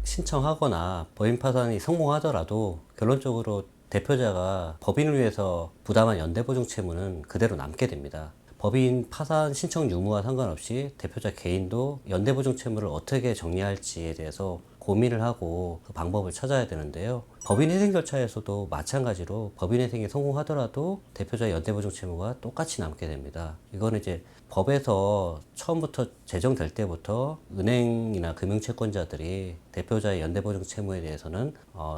신청하거나 법인 파산이 성공하더라도 결론적으로 대표자가 법인을 위해서 부담한 연대보증 채무는 그대로 남게 됩니다. 법인 파산 신청 유무와 상관없이 대표자 개인도 연대보증 채무를 어떻게 정리할지에 대해서 고민을 하고 그 방법을 찾아야 되는데요. 법인 회생 절차에서도 마찬가지로 법인 회생이 성공하더라도 대표자 연대보증 채무가 똑같이 남게 됩니다. 이거는 이제 법에서 처음부터 제정될 때부터 은행이나 금융채권자들이 대표자의 연대보증 채무에 대해서는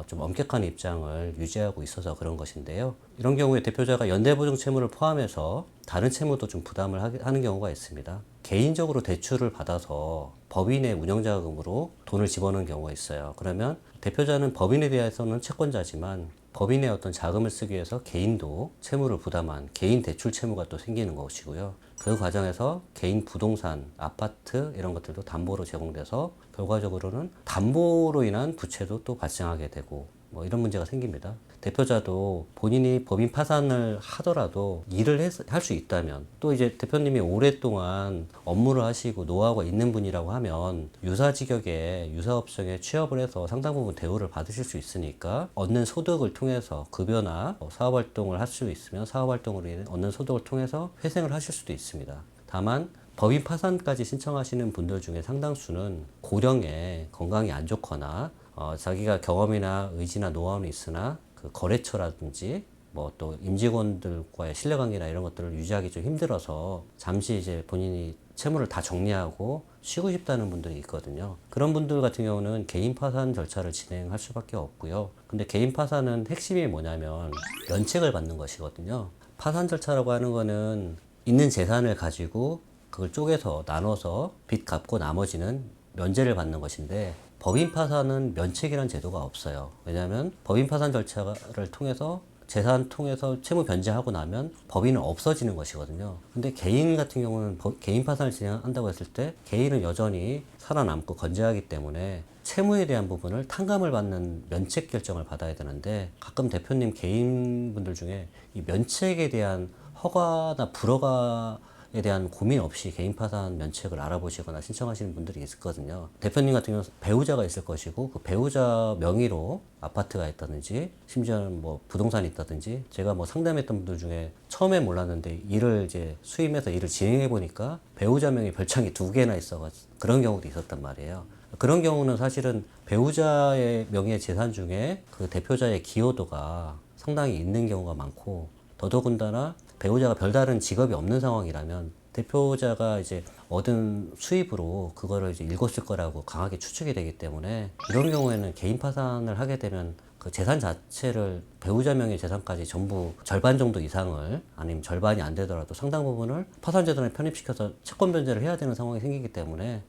좀 엄격한 입장을 유지하고 있어서 그런 것인데요. 이런 경우에 대표자가 연대보증 채무를 포함해서 다른 채무도 좀 부담을 하는 경우가 있습니다. 개인적으로 대출을 받아서 법인의 운영자금으로 돈을 집어넣는 경우가 있어요. 그러면 대표자는 법인에 대해서는 채권자지만 법인의 어떤 자금을 쓰기 위해서 개인도 채무를 부담한 개인 대출 채무가 또 생기는 것이고요. 그 과정에서 개인 부동산, 아파트 이런 것들도 담보로 제공돼서 결과적으로는 담보로 인한 부채도 또 발생하게 되고 뭐 이런 문제가 생깁니다. 대표자도 본인이 법인 파산을 하더라도 일을 할 수 있다면, 또 이제 대표님이 오랫동안 업무를 하시고 노하우가 있는 분이라고 하면 유사 직역에 유사업종에 취업을 해서 상당 부분 대우를 받으실 수 있으니까 얻는 소득을 통해서 급여나 사업활동을 할 수 있으면 사업활동으로 인해 얻는 소득을 통해서 회생을 하실 수도 있습니다. 다만 법인 파산까지 신청하시는 분들 중에 상당수는 고령에 건강이 안 좋거나 자기가 경험이나 의지나 노하우는 있으나 그 거래처라든지 뭐 또 임직원들과의 신뢰관계나 이런 것들을 유지하기 좀 힘들어서 잠시 이제 본인이 채무를 다 정리하고 쉬고 싶다는 분들이 있거든요. 그런 분들 같은 경우는 개인 파산 절차를 진행할 수밖에 없고요. 근데 개인 파산은 핵심이 뭐냐면 면책을 받는 것이거든요. 파산 절차라고 하는 거는 있는 재산을 가지고 그걸 쪼개서 나눠서 빚 갚고 나머지는 면제를 받는 것인데, 법인 파산은 면책이라는 제도가 없어요. 왜냐하면 법인 파산 절차를 통해서 재산 통해서 채무 변제하고 나면 법인은 없어지는 것이거든요. 근데 개인 같은 경우는 개인 파산을 진행한다고 했을 때 개인은 여전히 살아남고 건재하기 때문에 채무에 대한 부분을 탕감을 받는 면책 결정을 받아야 되는데, 가끔 대표님 개인분들 중에 이 면책에 대한 허가나 불허가에 대한 고민 없이 개인 파산 면책을 알아보시거나 신청하시는 분들이 있거든요. 대표님 같은 경우는 배우자가 있을 것이고 그 배우자 명의로 아파트가 있다든지 심지어는 뭐 부동산이 있다든지, 제가 뭐 상담했던 분들 중에 처음에 몰랐는데 일을 이제 수임해서 일을 진행해 보니까 배우자 명의 별장이 2개나 있어가지고 그런 경우도 있었단 말이에요. 그런 경우는 사실은 배우자의 명의의 재산 중에 그 대표자의 기여도가 상당히 있는 경우가 많고, 더더군다나 배우자가 별다른 직업이 없는 상황이라면 대표자가 이제 얻은 수입으로 그거를 이제 읽었을 거라고 강하게 추측이 되기 때문에, 이런 경우에는 개인 파산을 하게 되면 그 재산 자체를 배우자 명의 재산까지 전부 절반 정도 이상을, 아니면 절반이 안 되더라도 상당 부분을 파산재단에 편입시켜서 채권 변제를 해야 되는 상황이 생기기 때문에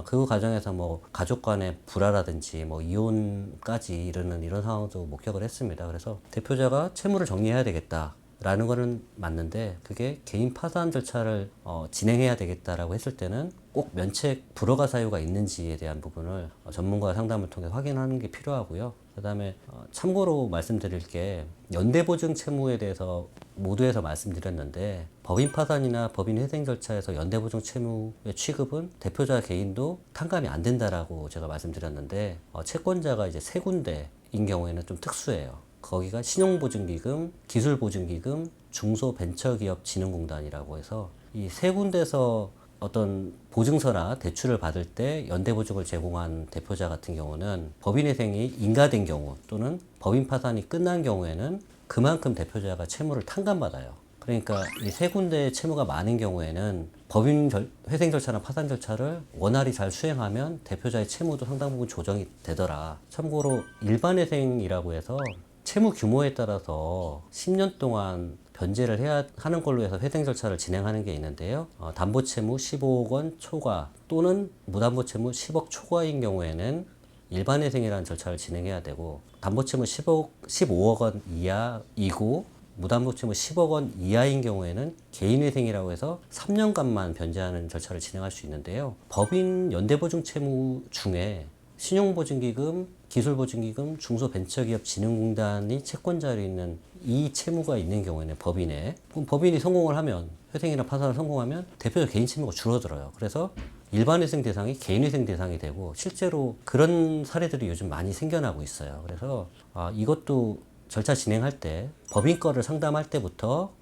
그 과정에서 뭐 가족 간의 불화라든지 뭐 이혼까지 이르는 이런 상황도 목격을 했습니다. 그래서 대표자가 채무를 정리해야 되겠다 라는 거는 맞는데, 그게 개인 파산 절차를 진행해야 되겠다라고 했을 때는 꼭 면책 불허가 사유가 있는지에 대한 부분을 전문가 상담을 통해 확인하는 게 필요하고요. 그 다음에 참고로 말씀드릴 게, 연대보증 채무에 대해서 모두에서 말씀드렸는데, 법인 파산이나 법인 회생 절차에서 연대보증 채무의 취급은 대표자 개인도 탕감이 안 된다라고 제가 말씀드렸는데, 채권자가 이제 3군데인 경우에는 좀 특수해요. 거기가 신용보증기금, 기술보증기금, 중소벤처기업진흥공단이라고 해서 이 3군데서 어떤 보증서나 대출을 받을 때 연대보증을 제공한 대표자 같은 경우는 법인회생이 인가된 경우 또는 법인 파산이 끝난 경우에는 그만큼 대표자가 채무를 탕감받아요. 그러니까 이 3군데의 채무가 많은 경우에는 법인 회생 절차나 파산 절차를 원활히 잘 수행하면 대표자의 채무도 상당 부분 조정이 되더라. 참고로 일반회생이라고 해서 채무 규모에 따라서 10년 동안 변제를 해야 하는 걸로 해서 회생 절차를 진행하는 게 있는데요. 담보채무 15억 원 초과 또는 무담보채무 10억 초과인 경우에는 일반회생이라는 절차를 진행해야 되고, 담보채무 15억 원 이하이고 무담보채무 10억 원 이하인 경우에는 개인회생이라고 해서 3년간만 변제하는 절차를 진행할 수 있는데요. 법인 연대보증채무 중에 신용보증기금, 기술보증기금, 중소벤처기업진흥공단이 채권자로 있는 이 채무가 있는 경우에는 법인에, 그럼 법인이 성공을 하면, 회생이나 파산을 성공하면 대표자 개인 채무가 줄어들어요. 그래서 일반회생 대상이 개인회생 대상이 되고 실제로 그런 사례들이 요즘 많이 생겨나고 있어요. 그래서 이것도 절차 진행할 때 법인 거를 상담할 때부터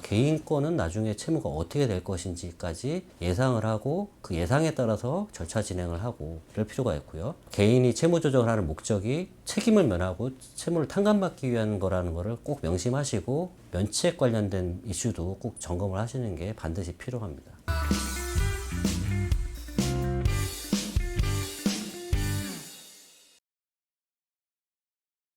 개인 거는 나중에 채무가 어떻게 될 것인지까지 예상을 하고 그 예상에 따라서 절차 진행을 하고 이럴 필요가 있고요. 개인이 채무 조정을 하는 목적이 책임을 면하고 채무를 탕감받기 위한 거라는 거를 꼭 명심하시고 면책 관련된 이슈도 꼭 점검을 하시는 게 반드시 필요합니다.